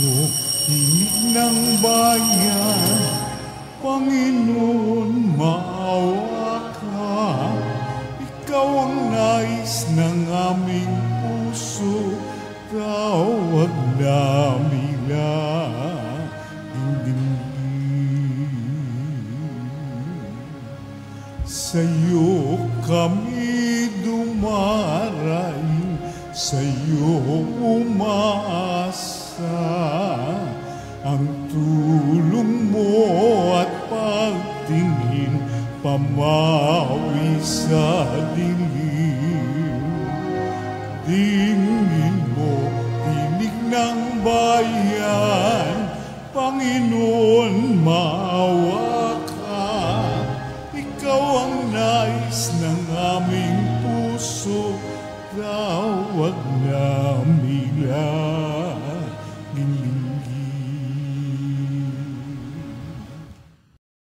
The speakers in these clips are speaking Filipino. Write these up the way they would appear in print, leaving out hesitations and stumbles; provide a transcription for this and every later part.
mo, tinig ng bayan, Panginoon, maawa ka. Ikaw ang nais ng aming puso, tawag namin sa'yo kami dumarayo, sa'yo umaasa. Ang tulong mo at pagtingin, pamawi sa dilim. Dingin mo, tinig ng bayan, Panginoon, maawa ka. Ikaw ang nais ng aming puso, tawag namin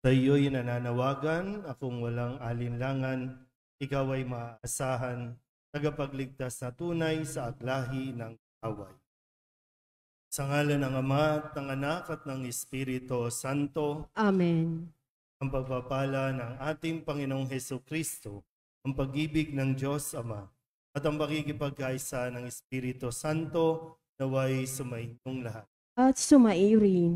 Sa iyo'y nananawagan, akong walang alinlangan, ikaw ay maaasahan, tagapagligtas na tunay sa aglahi ng away. Sa ngalan ng Ama at ng Anak at ng Espiritu Santo. Amen. Ang pagpapala ng ating Panginoong Hesukristo, ang pag-ibig ng Diyos Ama, at ang pakikipagkaisa ng Espiritu Santo naway sumainyong lahat. At sumaiyo rin.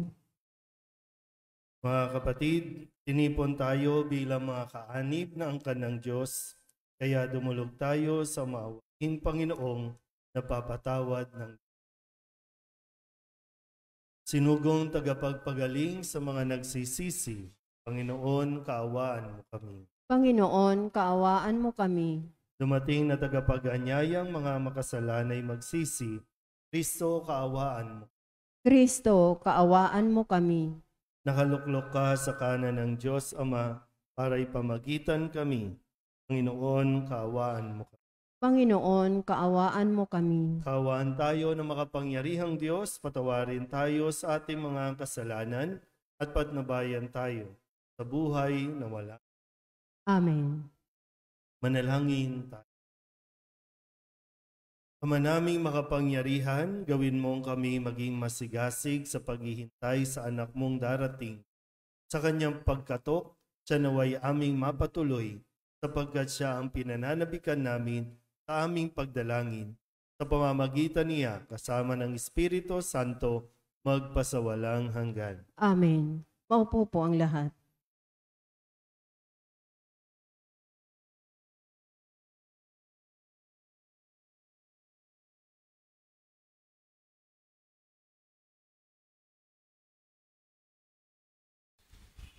Mga kapatid, tinipon tayo bilang mga kaanib na angkan ng Diyos, kaya dumulog tayo sa maawaing Panginoong napapatawad ng sinugong tagapagpagaling sa mga nagsisisi. Panginoon, kaawaan mo kami. Panginoon, kaawaan mo kami. Dumating na tagapag-anyayang mga makasalanay magsisi. Kristo, kaawaan mo. Kristo, kaawaan mo kami. Nakaluklok ka sa kanan ng Diyos Ama para ipamagitan kami. Panginoon, kaawaan mo kami. Panginoon, kaawaan mo kami. Kaawaan tayo ng makapangyarihang Diyos, patawarin tayo sa ating mga kasalanan at patnubayan tayo sa buhay na wala. Amen. Manalangin tayo. Ama naming makapangyarihan, gawin mong kami maging masigasig sa paghihintay sa anak mong darating. Sa kanyang pagkatok, siya naway aming mapatuloy, sapagkat siya ang pinananabikan namin sa aming pagdalangin. Sa pamamagitan niya, kasama ng Espiritu Santo, magpasawalang hanggan. Amen. Maupo po ang lahat.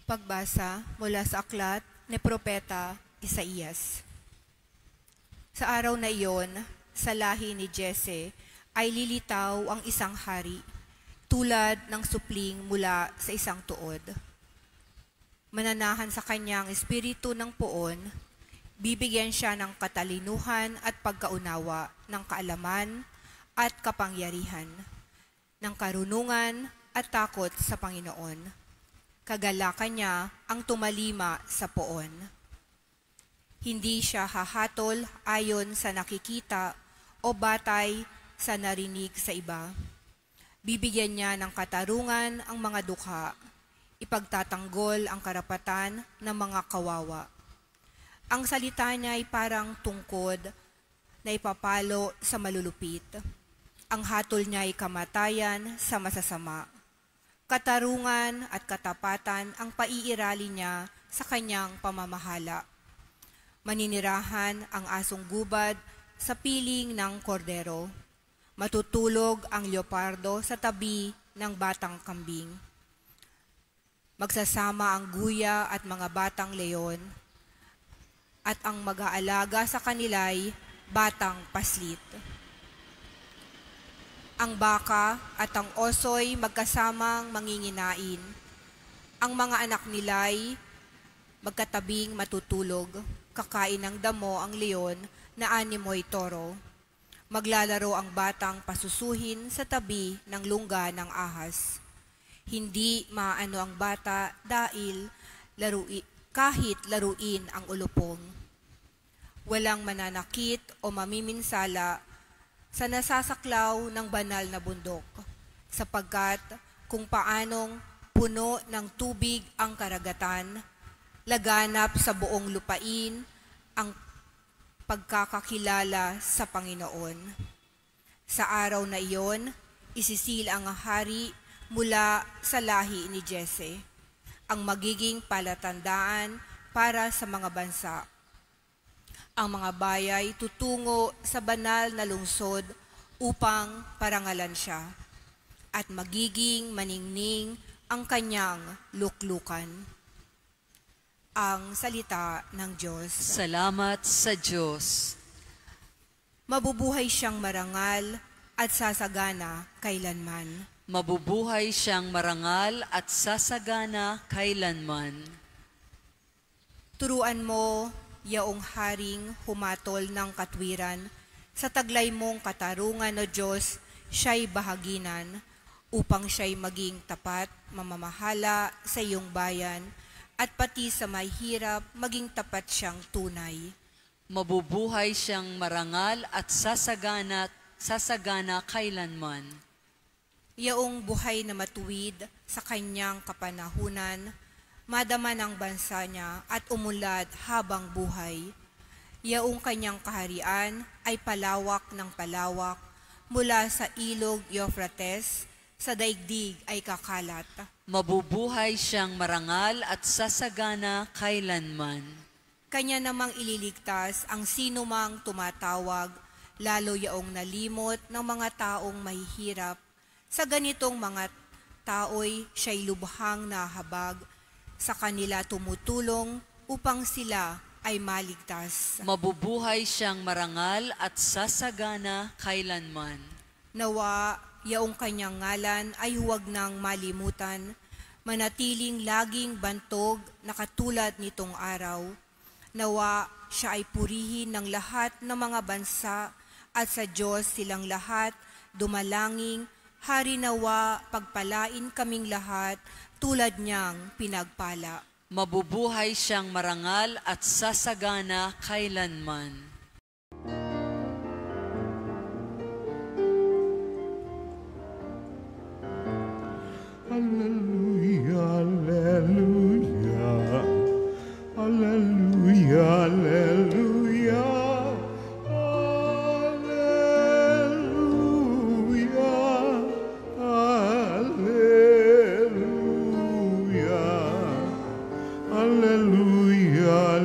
Pagbasa mula sa aklat ni Propeta Isaías. Sa araw na iyon, sa lahi ni Jese ay lilitaw ang isang hari, tulad ng supling mula sa isang tuod. Mananahan sa kanyang espiritu ng poon, bibigyan siya ng katalinuhan at pagkaunawa, ng kaalaman at kapangyarihan, ng karunungan at takot sa Panginoon. Kagalakan niya ang tumalima sa poon. Hindi siya hahatol ayon sa nakikita o batay sa narinig sa iba. Bibigyan niya ng katarungan ang mga dukha, ipagtatanggol ang karapatan ng mga kawawa. Ang salita niya ay parang tungkod na ipapalo sa malulupit. Ang hatol niya ay kamatayan sa masasama. Katarungan at katapatan ang paiirali niya sa kanyang pamamahala. Maninirahan ang asong gubad sa piling ng kordero. Matutulog ang leopardo sa tabi ng batang kambing. Magsasama ang guya at mga batang leon, at ang mag-aalaga sa kanila'y batang paslit. Ang baka at ang oso'y magkasamang manginginain. Ang mga anak nila'y magkatabing matutulog. Kakain ng damo ang leon na animoy toro. Maglalaro ang batang pasusuhin sa tabi ng lungga ng ahas. Hindi maano ang bata dahil kahit laruin ang ulupong. Walang mananakit o mamiminsala sa nasasaklaw ng banal na bundok. sapagkat kung paanong puno ng tubig ang karagatan, laganap sa buong lupain ang pagkakakilala sa Panginoon. Sa araw na iyon, isisil ang hari mula sa lahi ni Jese, ang magiging palatandaan para sa mga bansa. Ang mga bayay tutungo sa banal na lungsod upang parangalan siya, at magiging maningning ang kanyang luklukan. Ang salita ng Diyos. Salamat sa Diyos. Mabubuhay siyang marangal at sasagana kailanman. Mabubuhay siyang marangal at sasagana kailanman. Turuan mo, yaong haring humatol ng katwiran, sa taglay mong katarungan, o Diyos, siya'y bahaginan, upang siya'y maging tapat, mamamahala sa iyong bayan, at pati sa may hirap, maging tapat siyang tunay. Mabubuhay siyang marangal at sasagana kailanman. Yaong buhay na matuwid sa kanyang kapanahunan, madama ng bansa niya at umulad habang buhay. Yaong kanyang kaharian ay palawak ng palawak, mula sa ilog Euphrates, sa daigdig ay kakalat. Mabubuhay siyang marangal at sasagana kailanman. Kanya namang ililigtas ang sinumang tumatawag, lalo yaong nalimot ng mga taong mahihirap. Sa ganitong mga tao'y siya'y lubhang nahabag, sa kanila tumutulong upang sila ay maligtas. Mabubuhay siyang marangal at sasagana kailanman. Nawa, yaong kanyang ngalan ay huwag nang malimutan, manatiling laging bantog na katulad nitong araw. Nawa, siya ay purihin ng lahat ng mga bansa, at sa Diyos silang lahat dumalangin. Hari nawa, pagpalain kaming lahat, tulad niyang pinagpala. Mabubuhay siyang marangal at sasagana kailanman. Hallelujah, hallelujah, hallelujah, hallelujah, hallelujah, hallelujah, hallelujah,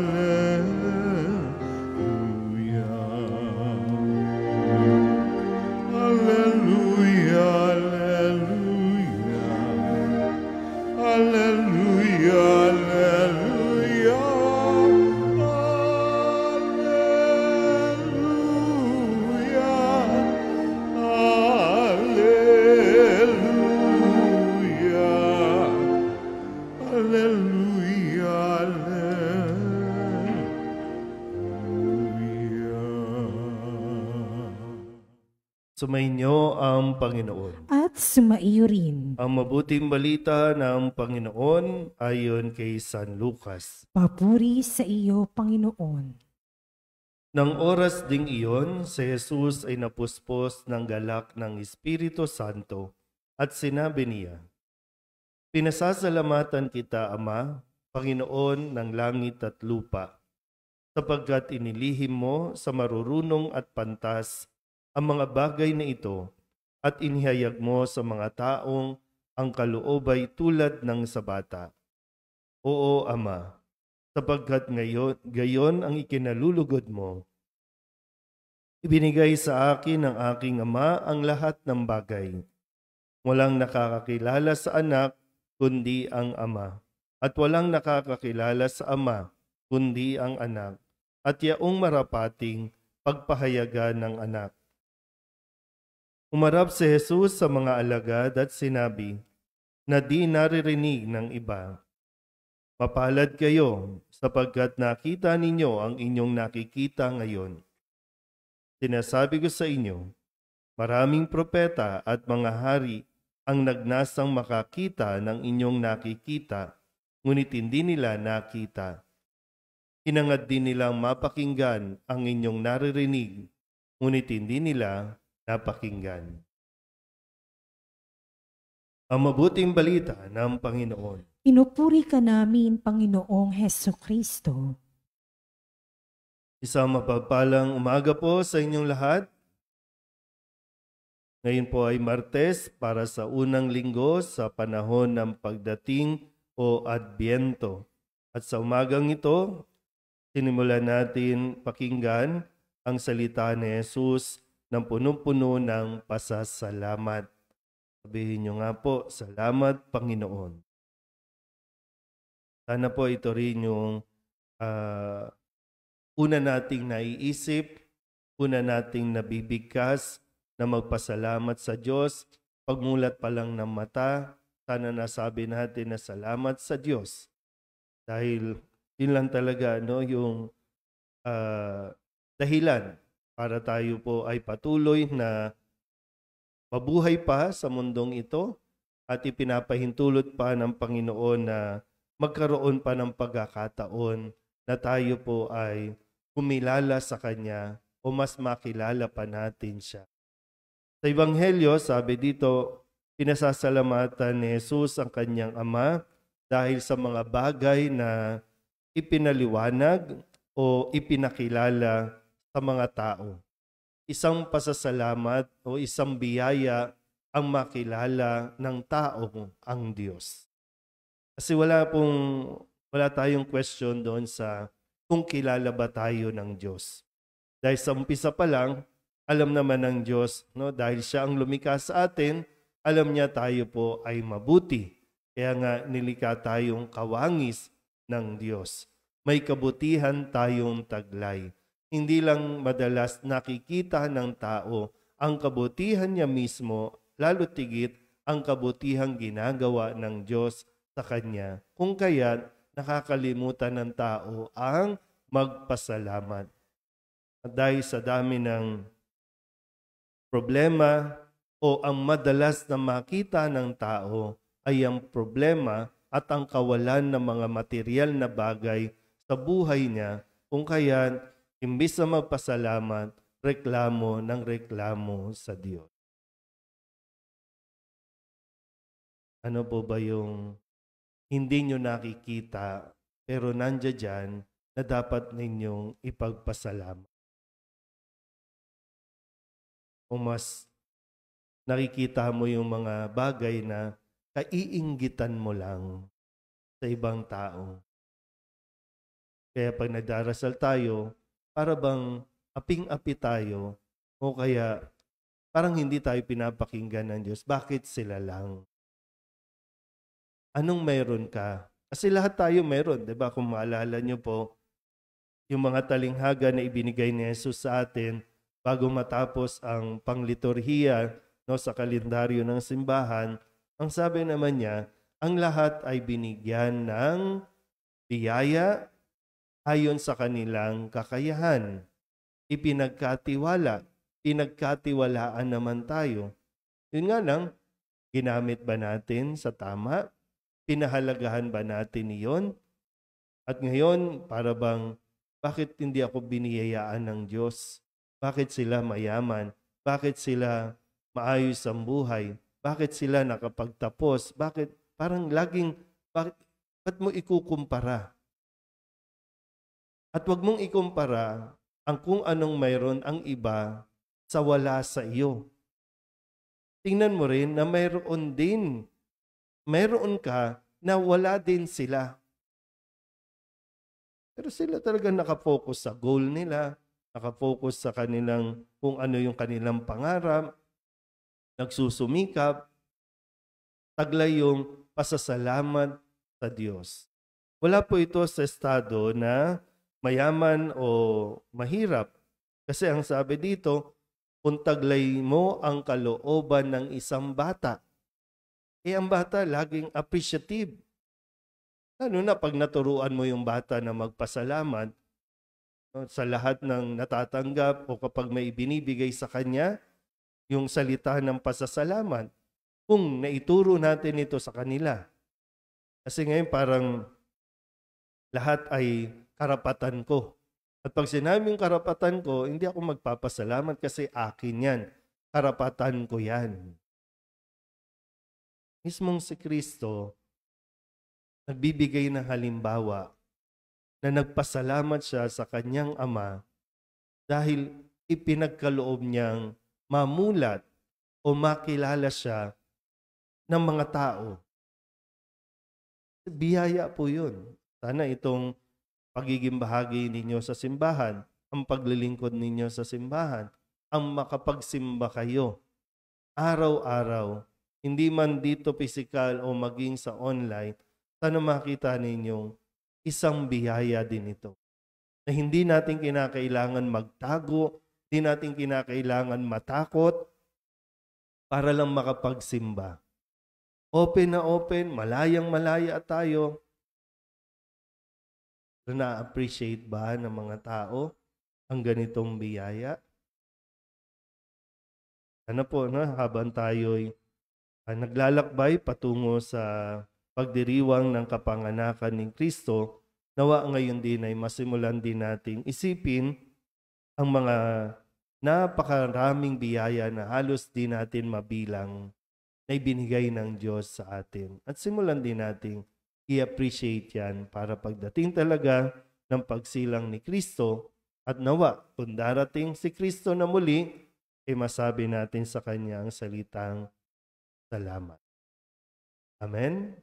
Sumainyo ang Panginoon. At sumaiyo rin. Ang mabuting balita ng Panginoon ayon kay San Lucas. Papuri sa iyo, Panginoon. Nang oras ding iyon, si Jesus ay napuspos ng galak ng Espiritu Santo at sinabi niya, "Pinasasalamatan kita, Ama, Panginoon ng langit at lupa, sapagkat inilihim mo sa marurunong at pantas ang mga bagay na ito at inihayag mo sa mga taong ang kaloob ay tulad ng sa bata. Oo, Ama, sapagkat gayon ang ikinalulugod mo. Ibinigay sa akin ng aking Ama ang lahat ng bagay. Walang nakakakilala sa anak kundi ang Ama, at walang nakakakilala sa Ama kundi ang anak, at yaong marapating pagpahayagan ng anak." Umarap si Jesus sa mga alagad at sinabi na di naririnig ng iba, "Mapalad kayo sapagkat nakita ninyo ang inyong nakikita ngayon. Sinasabi ko sa inyo, maraming propeta at mga hari ang nagnasang makakita ng inyong nakikita, ngunit hindi nila nakita. Hinangad din nilang mapakinggan ang inyong naririnig, ngunit hindi nila napakinggan." Ang mabuting balita ng Panginoon. Pinupuri ka namin, Panginoong Heso Kristo. Isang mapagpalang umaga po sa inyong lahat. Ngayon po ay Martes para sa unang linggo sa panahon ng pagdating o Adbyento. At sa umagang ito, sinimulan natin pakinggan ang salita ni Jesus ng punong-puno ng pasasalamat. Sabihin niyo nga po, salamat Panginoon. Sana po ito rin yung una nating naiisip, una nating nabibigkas na magpasalamat sa Diyos. Pagmulat pa lang ng mata, sana nasabi natin na salamat sa Diyos. Dahil yun lang talaga yung dahilan para tayo po ay patuloy na mabuhay pa sa mundong ito at ipinapahintulot pa ng Panginoon na magkaroon pa ng pagkakataon na tayo po ay kumilala sa Kanya o mas makilala pa natin siya. Sa Ebanghelyo, sabi dito, pinasasalamatan ni Jesus ang Kanyang Ama dahil sa mga bagay na ipinaliwanag o ipinakilala sa mga tao. Isang pasasalamat o isang biyaya ang makilala ng tao ang Diyos. Kasi wala tayong question doon sa kung kilala ba tayo ng Diyos. Dahil sa umpisa pa lang, alam naman ng Diyos, dahil siya ang lumikha sa atin, alam niya tayo po ay mabuti. Kaya nga nilikha tayong kawangis ng Diyos. May kabutihan tayong taglay. Hindi lang madalas nakikita ng tao ang kabutihan niya mismo, lalo tigit ang kabutihang ginagawa ng Diyos sa Kanya. Kung kaya't nakakalimutan ng tao ang magpasalamat. At dahil sa dami ng problema o ang madalas na makita ng tao ay ang problema at ang kawalan ng mga material na bagay sa buhay niya, kung kaya't imbis na magpasalamat, reklamo ng reklamo sa Diyos. Ano po ba yung hindi nyo nakikita pero nandiyan dyan na dapat ninyong ipagpasalamat? Kung mas nakikita mo yung mga bagay na kaiinggitan mo lang sa ibang tao. Kaya pag nagdarasal tayo, para bang aping-api tayo o kaya parang hindi tayo pinapakinggan ng Diyos. Bakit sila lang? Anong meron ka? Kasi lahat tayo meron, di ba? Kung maalala nyo po, yung mga talinghaga na ibinigay ni Jesus sa atin bago matapos ang pangliturhiya sa kalendaryo ng simbahan, ang sabi naman niya, ang lahat ay binigyan ng biyaya ayon sa kanilang kakayahan. Pinagkatiwalaan naman tayo. Yun nga lang, ginamit ba natin sa tama? Pinahalagahan ba natin iyon? At ngayon, para bang, bakit hindi ako biniyayaan ng Diyos? Bakit sila mayaman? Bakit sila maayos ang buhay? Bakit sila nakapagtapos? Bakit parang laging, ba't mo ikukumpara? At wag mong ikumpara ang kung anong mayroon ang iba sa wala sa iyo. Tingnan mo rin na mayroon ka na wala din sila. Pero sila talaga nakafocus sa goal nila, nakafocus sa kanilang kung ano yung kanilang pangarap, nagsusumikap, taglay yung pasasalamat sa Diyos. Wala po ito sa estado na mayaman o mahirap. Kasi ang sabi dito, kung taglay mo ang kalooban ng isang bata, ang bata laging appreciative. Ano na pag naturuan mo yung bata na magpasalamat sa lahat ng natatanggap o kapag may ibinibigay sa kanya, yung salita ng pasasalamat, kung naituro natin ito sa kanila. Kasi ngayon parang lahat ay karapatan ko. At pag sinabing karapatan ko, hindi ako magpapasalamat kasi akin yan. Karapatan ko yan. mismong si Kristo, nagbibigay ng halimbawa na nagpasalamat siya sa kanyang Ama dahil ipinagkaloob niyang mamulat o makilala siya ng mga tao. Biyaya po yun. Sana itong pagiging bahagi ninyo sa simbahan, ang paglilingkod ninyo sa simbahan, ang makapagsimba kayo araw-araw, hindi man dito physical o maging sa online, sana makita ninyong isang biyaya din ito. Na hindi natin kinakailangan magtago, hindi natin kinakailangan matakot para lang makapagsimba. Open na open, malayang malaya tayo. Na-appreciate ba ng mga tao ang ganitong biyaya? Ano po, habang tayo'y naglalakbay patungo sa pagdiriwang ng kapanganakan ni Kristo, nawa ngayon din ay masimulan din nating isipin ang mga napakaraming biyaya na halos di natin mabilang na ibinigay ng Diyos sa atin. At simulan din nating i-appreciate yan para pagdating talaga ng pagsilang ni Kristo at nawa kung darating si Kristo na muli, ay masabi natin sa Kanya ang salitang salamat. Amen?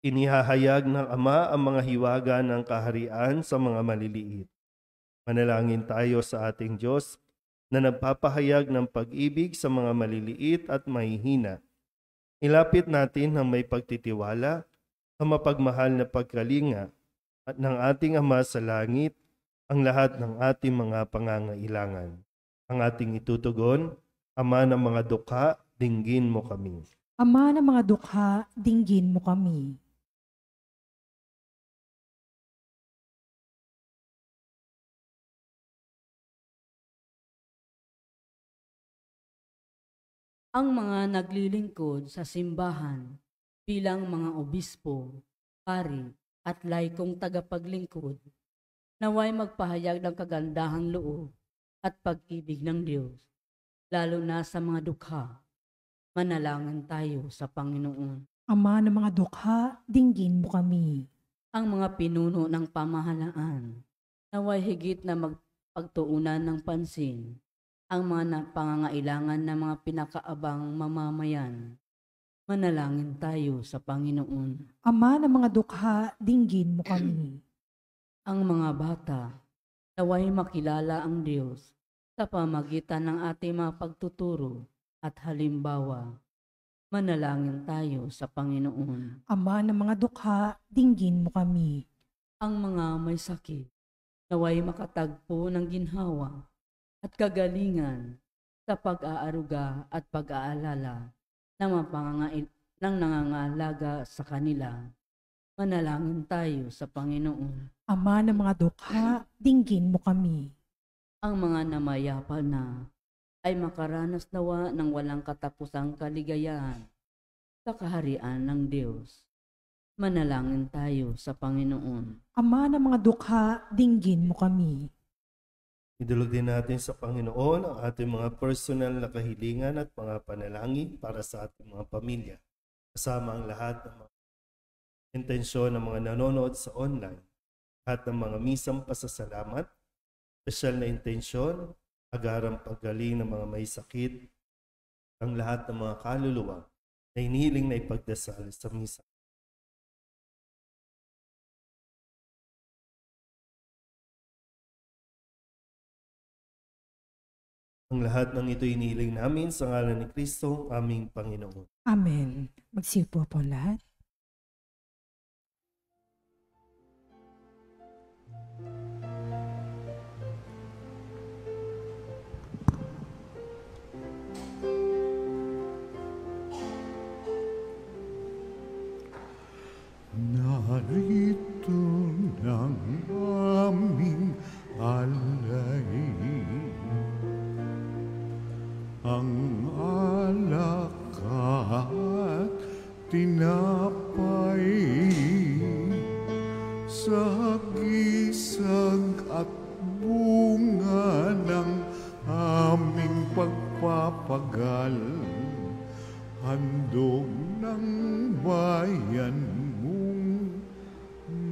Inihahayag ng Ama ang mga hiwaga ng kaharian sa mga maliliit. Manalangin tayo sa ating Diyos na nagpapahayag ng pag-ibig sa mga maliliit at mahihina. Ilapit natin ng may pagtitiwala sa mapagmahal na pagkalinga at ng ating Ama sa langit ang lahat ng ating mga pangangailangan. Ang ating itutugon, Ama ng mga dukha, dinggin mo kami. Ama ng mga dukha, dinggin mo kami. Ang mga naglilingkod sa simbahan bilang mga obispo, pari at laikong tagapaglingkod, naway magpahayag ng kagandahang loob at pag-ibig ng Diyos, lalo na sa mga dukha. Manalangin tayo sa Panginoon. Ama ng mga dukha, dinggin mo kami. Ang mga pinuno ng pamahalaan, naway higit na magpagtuunan ng pansin ang mga pangangailangan ng mga pinakaabang mamamayan. Manalangin tayo sa Panginoon. Ama ng mga dukha, dinggin mo kami. Ang mga bata, naway makilala ang Diyos sa pamagitan ng ating mga pagtuturo at halimbawa. Manalangin tayo sa Panginoon. Ama ng mga dukha, dinggin mo kami. Ang mga may sakit, naway makatagpo ng ginhawa at kagalingan sa pag-aaruga at pag-aalala ng nangangalaga sa kanila. Manalangin tayo sa Panginoon. Ama ng mga dukha, dinggin mo kami. Ang mga namayapa na ay makaranas nawa ng walang katapusang kaligayahan sa kaharian ng Diyos. Manalangin tayo sa Panginoon. Ama ng mga dukha, dinggin mo kami. Idulog din natin sa Panginoon ang ating mga personal na kahilingan at mga panalangin para sa ating mga pamilya. Kasama ang lahat ng mga intensyon ng mga nanonood sa online at ng mga misang pasasalamat, special na intensyon, agarang paggaling ng mga may sakit, ang lahat ng mga kaluluwa na hinihiling na ipagdasal sa misa. Ang lahat ng ito inihiling namin sa ngalan ni Kristo, aming Panginoon. Amen. Magsiupo po lahat. Narito ng aming alay, ang alak at tinapay, sa gisag at bunga ng nagpapagal, handog ng bayan mong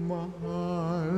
mahal.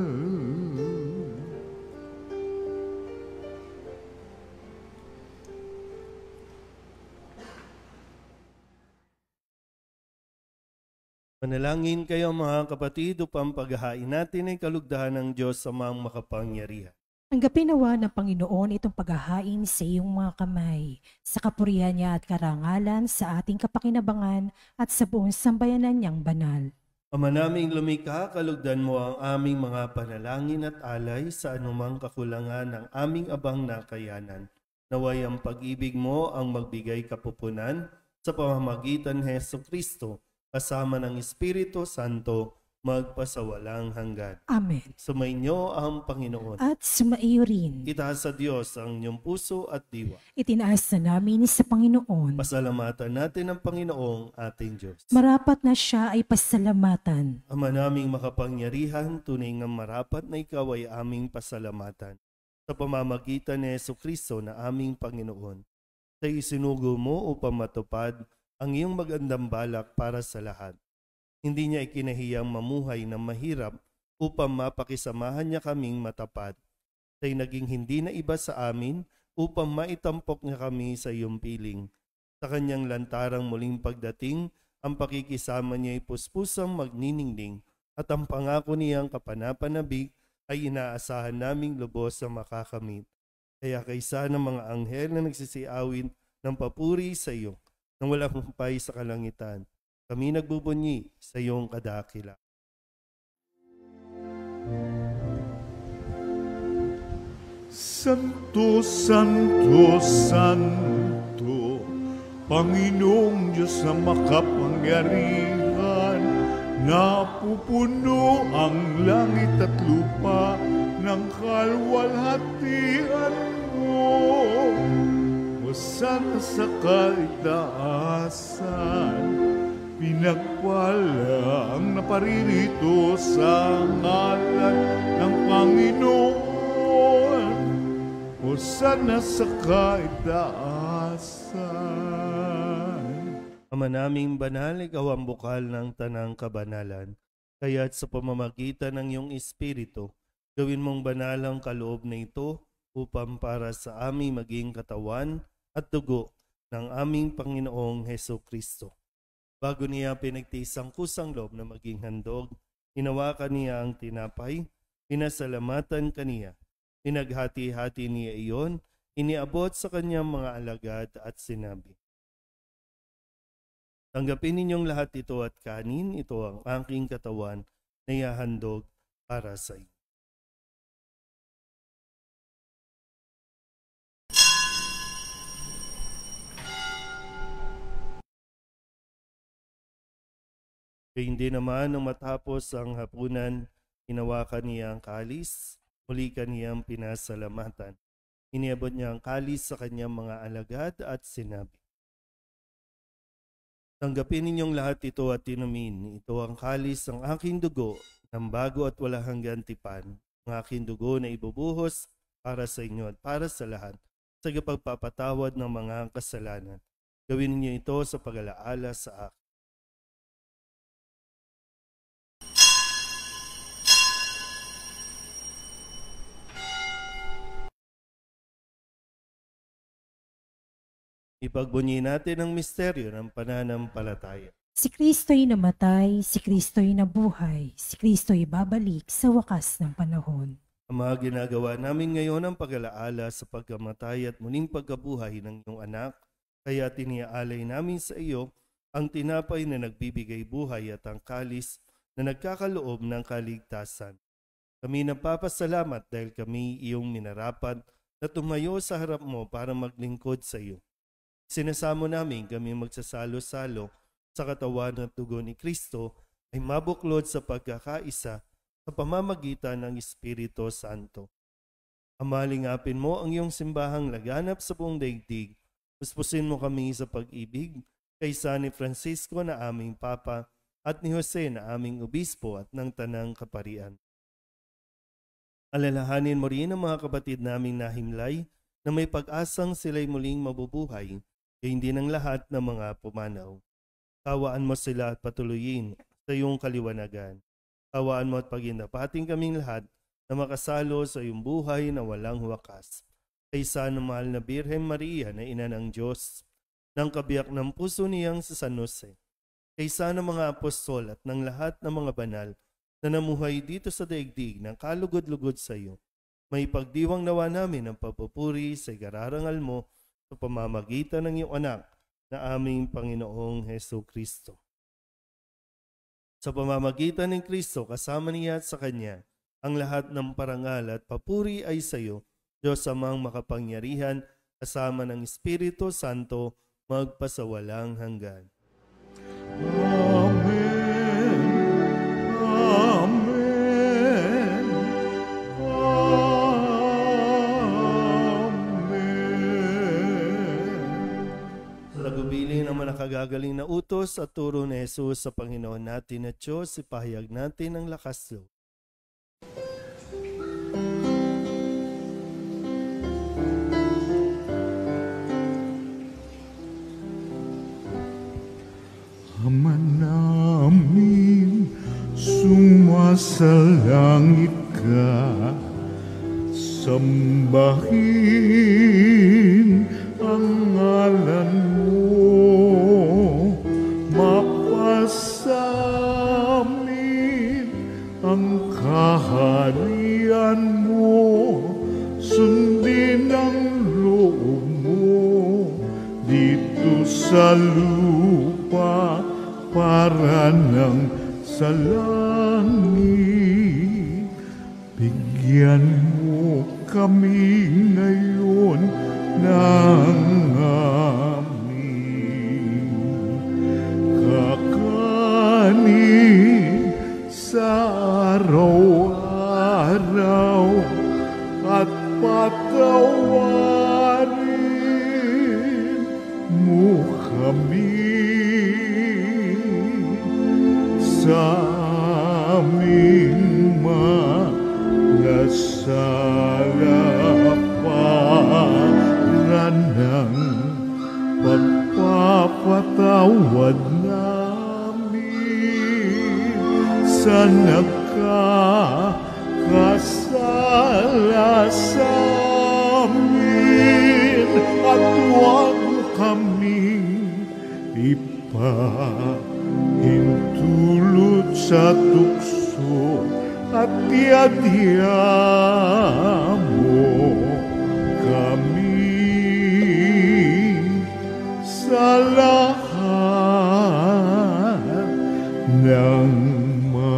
Manalangin kayo mga kapatid upang paghahain natin ay kalugdahan ng Diyos sa mga makapangyarihan. Tanggapin nawa ng Panginoon itong paghahain sa iyong mga kamay, sa kapurihan niya at karangalan sa ating kapakinabangan at sa buong sambayanan niyang banal. Ama naming lumikha, kalugdan mo ang aming mga panalangin at alay sa anumang kakulangan ng aming abang na kayanan. Naway ang pag-ibig mo ang magbigay kapupunan sa pamamagitan ni Jesucristo, kasama ng Espiritu Santo, magpasawalang hanggan. Amen. Sumainyo ang Panginoon. At sumaiyo rin. Itaas sa Diyos ang inyong puso at diwa. Itinaas na namin sa Panginoon. Pasalamatan natin ang Panginoong ating Diyos. Marapat na siya ay pasalamatan. Ama naming makapangyarihan, tunay nga marapat na ikaw ay aming pasalamatan. Sa pamamagitan ni Jesucristo na aming Panginoon, sa isinugo mo upang matupad ang iyong magandang balak para sa lahat. Hindi niya ikinahiyang mamuhay na mahirap upang mapakisamahan niya kaming matapat. Siya'y naging hindi na iba sa amin upang maitampok niya kami sa iyong piling. Sa kanyang lantarang muling pagdating, ang pakikisama niya ay puspusang magniningning at ang pangako niyang kapanapanabik ay inaasahan naming lubos sa makakamit. Kaya kaysa ng mga anghel na nagsisiawin ng papuri sa iyo, nang walang humpay sa kalangitan, kami nagbubunyi sa iyong kadakila. Santo, Santo, Santo, Panginoong Diyos na makapangyarihan, napupuno ang langit at lupa ng kalwalhatian mo. Hosana sa kaitaasan, pinagpala ang naparirito sa ngalan ng Panginoon. Hosana sa kaitaasan. Ama naming banal, ikaw ang bukal ng tanang kabanalan. Kaya't sa pamamagitan ng iyong Espiritu, gawin mong banal ang kaloob na ito upang para sa aming maging katawan at dugo ng aming Panginoong Jesucristo. Bago niya pinagtiis ang kusang loob na maging handog, hinawakan niya ang tinapay, pinasalamatan kaniya. Pinaghati-hati niya iyon, iniabot sa kanyang mga alagad at sinabi, tanggapin ninyong lahat ito at kanin, ito ang aking katawan na ihahandog para sa iyo. Kaya hindi naman nung matapos ang hapunan, hinawakan niya ang kalis, muli kaniyang pinasalamatan. Iniabot niya ang kalis sa kanyang mga alagad at sinabi, tanggapin ninyong lahat ito at inumin. Ito ang kalis ng aking dugo, ng bago at walang hanggan tipan. Ang aking dugo na ibubuhos para sa inyo at para sa lahat, sa pagpapatawad ng mga kasalanan. Gawin niyo ito sa pag-alaala sa akin. Ipagbunyi natin ang misteryo ng pananampalataya. Si Kristo'y namatay, si Kristo'y nabuhay, si Kristo'y babalik sa wakas ng panahon. Ama, ginagawa namin ngayon ang pag-alaala sa pagkamatay at muling pagkabuhay ng iyong anak, kaya tiniaalay namin sa iyo ang tinapay na nagbibigay buhay at ang kalis na nagkakaloob ng kaligtasan. Kami nagpapasalamat dahil kami iyong minarapat na tumayo sa harap mo para maglingkod sa iyo. Sinasamo namin kami magsasalo-salo sa katawan at dugo ni Kristo ay mabuklod sa pagkakaisa sa pamamagitan ng Espiritu Santo. Amalingapin mo ang iyong simbahang laganap sa buong daigdig. Puspusin mo kami sa pag-ibig kaysa ni Francisco na aming Papa at ni Jose na aming Obispo at ng Tanang Kaparian. Alalahanin mo rin ang mga kapatid naming nahimlay na may pag-asang sila'y muling mabubuhay, kaya hindi ng lahat ng mga pumanaw. Kawaan mo sila at patuloyin sa iyong kaliwanagan. Kawaan mo at paginapating kaming lahat na makasalo sa iyong buhay na walang wakas. Kaysa ng mahal na Birhen Maria na ina ng Diyos, ng kabiyak ng puso niyang sa San Jose, kaysa ng mga apostol at ng lahat ng mga banal na namuhay dito sa daigdig ng kalugod-lugod sa iyo, may pagdiwang nawa namin ang papupuri sa igararangal mo sa pamamagitan ng iyong anak na aming Panginoong Heso Kristo. Sa pamamagitan ng Kristo, kasama niya at sa Kanya, ang lahat ng parangal at papuri ay sa iyo, Diyos amang makapangyarihan, kasama ng Espiritu Santo, magpasawalang hanggan. Amen. Amen. Amen. Sa tagubilin ng manakagagaling na utos at turo ni Jesus sa Panginoon natin at Diyos, ipahayag natin ang lakas loob. Ama namin, sumasalangit ka, sambahin ang ngalan mo, mapasamin ang kaharian mo, sundin ang loob mo dito sa lupa para ng sa langit. Bigyan mo kami ngayon ng aming kakanin sa araw-araw at patawarin mo kami sa aming mga sala para ng pagpapatawad namin sa nagkakasala sa amin, at huwag kaming ipahintulot sa tukso, at tiadya mo kami sa lahat ng masama.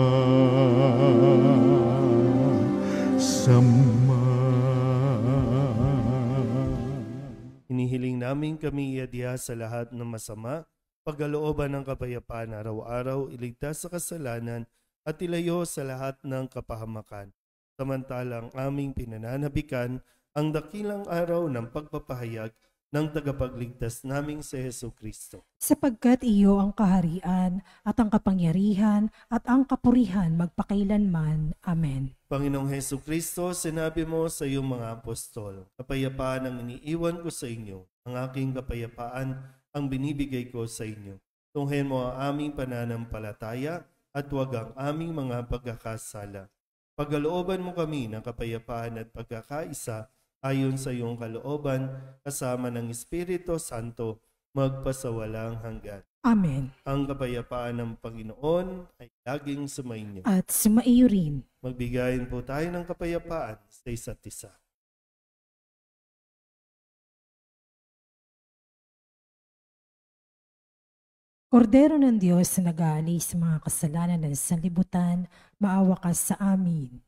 Hinihiling namin kami iadya sa lahat ng masama, pagkalooban ng kapayapaan araw-araw, iligtas sa kasalanan, at ilayo sa lahat ng kapahamakan. Samantalang aming pinananabikan ang dakilang araw ng pagpapahayag ng tagapagligtas naming si Heso Kristo. Sapagkat iyo ang kaharian at ang kapangyarihan at ang kapurihan magpakailanman. Amen. Panginoong Heso Kristo, sinabi mo sa iyong mga apostol, kapayapaan ang iniiwan ko sa inyo, ang aking kapayapaan ang binibigay ko sa inyo. Tunghayan mo ang aming pananampalataya at huwag ang aming mga pagkakasala. Pagkalooban mo kami ng kapayapaan at pagkakaisa ayon sa iyong kalooban, kasama ng Espiritu Santo, magpasawalang hanggan. Amen. Ang kapayapaan ng Panginoon ay laging sumainyo. At sumaiyo rin. Magbigayin po tayo ng kapayapaan sa isa't isa. Kordero ng Diyos na nag-aalis sa mga kasalanan ng sanlibutan, maawa ka sa amin.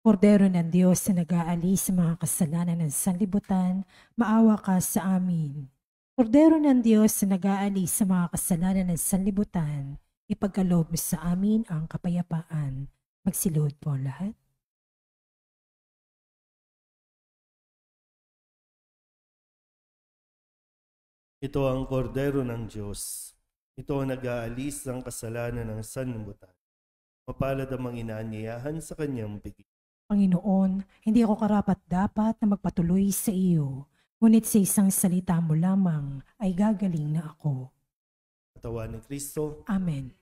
Kordero ng Diyos na nag-aalis sa mga kasalanan ng sanlibutan, maawa ka sa amin. Kordero ng Diyos na nag-aalis sa mga kasalanan ng sanlibutan, ipagkaloob mo sa amin ang kapayapaan. Magsilod po lahat. Ito ang kordero ng Diyos. Ito ang nag-aalis ng kasalanan ng sanlibutan. Mapalad ang manginanyayahan sa kanyang bigay. Panginoon, hindi ako karapat-dapat na magpatuloy sa iyo, Ngunit sa isang salita mo lamang ay gagaling na ako. Katawan ni Kristo. Amen.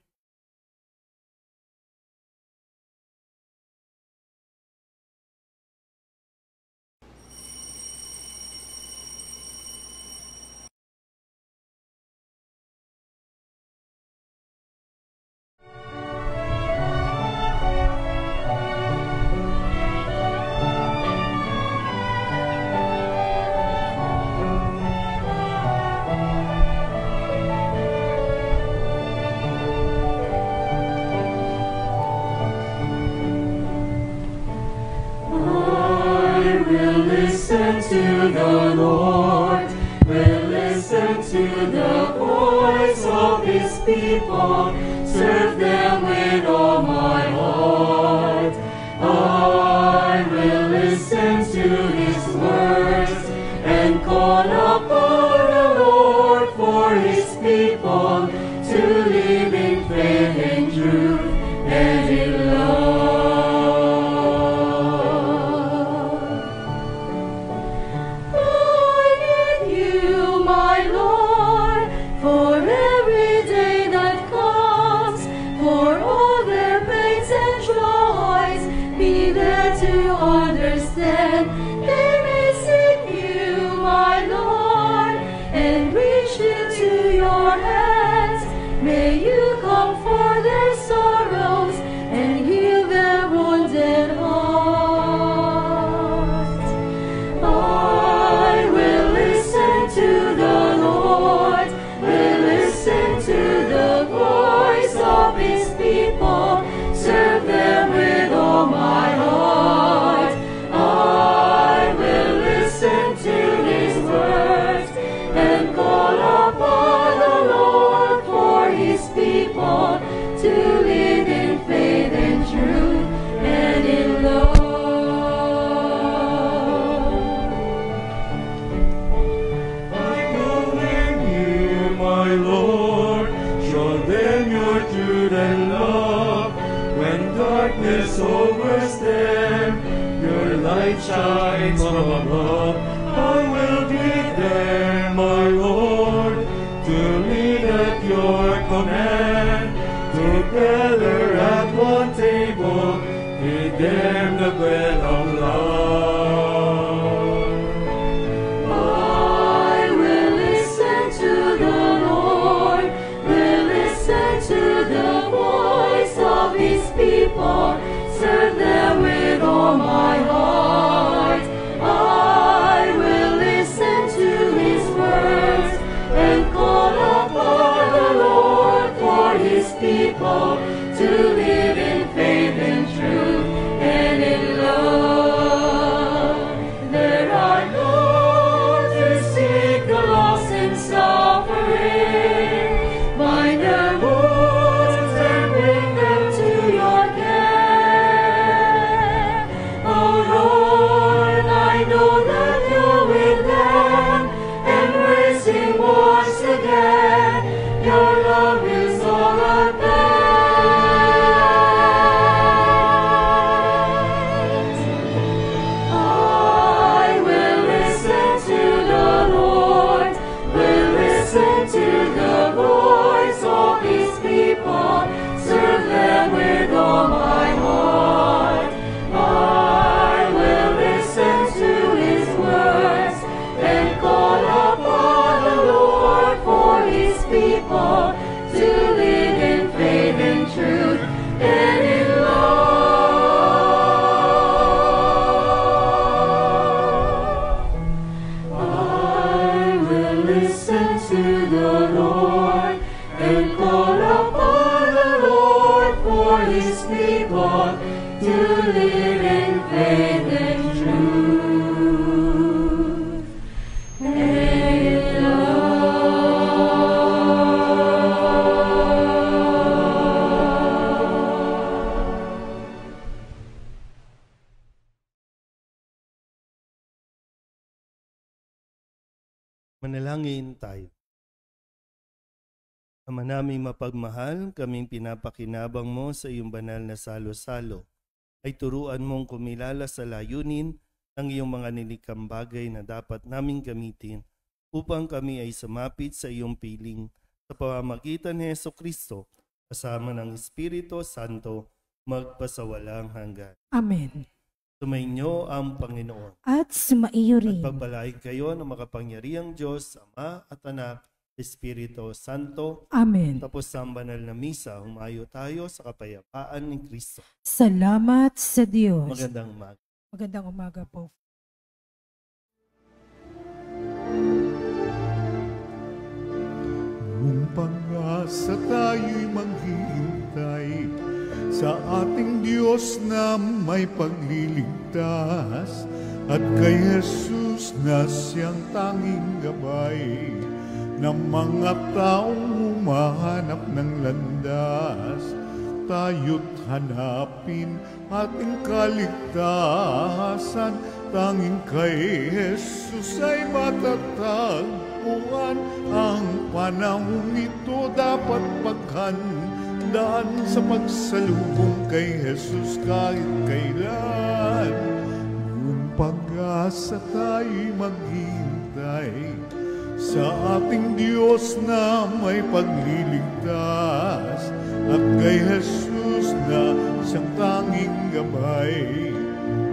Listen to the Lord, will listen to the voice of His people, serve them with all my heart. I will listen to His words and call upon the Lord for His people to live in faith and truth and in love. Understand, they may seek you, my Lord, and reach into your hands. May you comfort their sorrows and heal their wounded hearts. I will listen to the Lord, will listen to the voice of His people, serve them with all my heart. To live in faith and truth and in love. I will in you, my Lord, show them your truth and love. When darkness overs them, your light shines from above. I will be there, my Lord, to lead at your command. Together at one table, feed them the bread of love. I will listen to the Lord, will listen to the voice of His people, serve them with all my heart. I will listen to His words and call upon the Lord for His people to live in faith and truth and in love. There I go to seek the lost and suffering, bind their wounds and bring them to your care. Oh Lord, I know that you're with them, embracing once again. Your love is all I bear. I will listen to the Lord, will listen to the voice of His people, serve them with all my heart. I will listen to His words and call upon the Lord for His people to live in faith and truth and in love. I will listen to the Lord and call upon the Lord for His people to live in faith and truth and in love. Manalangin tayo. Ama naming mapagmahal, kaming pinapakinabang mo sa iyong banal na salo-salo, ay turuan mong kumilala sa layunin ng iyong mga nilikang bagay na dapat naming gamitin upang kami ay sumapit sa iyong piling sa pamamagitan ni Jesucristo kasama ng Espiritu Santo magpasawalang hanggan. Amen. Sumainyo ang Panginoon. At sumaiyo At rin. pagpalain kayo ng makapangyarihang Diyos, Ama at Anak, Espiritu Santo. Amen. Tapos sa banal na misa, humayo tayo sa kapayapaan ni Kristo. Salamat sa Diyos. Magandang umaga. Magandang umaga po. Kung pag-asa tayo'y maghihintay sa ating Diyos na may pagliligtas at kay Jesus na siyang tanging gabay ng mga taong humahanap ng landas, tayo't hanapin ating kaligtasan. Tanging kay Jesus ay matatagpuan. Ang panahong ito dapat paghandaan sa pagsalubong kay Jesus kahit kailan. Kung pag-asa tayo'y maghihintay sa ating Diyos na may pagliligtas at kay Jesus na siyang tanging gabay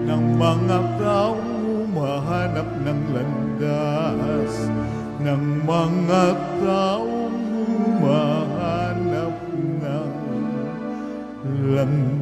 ng mga taong humahanap ng landas, ng mga taong humahanap ng landas.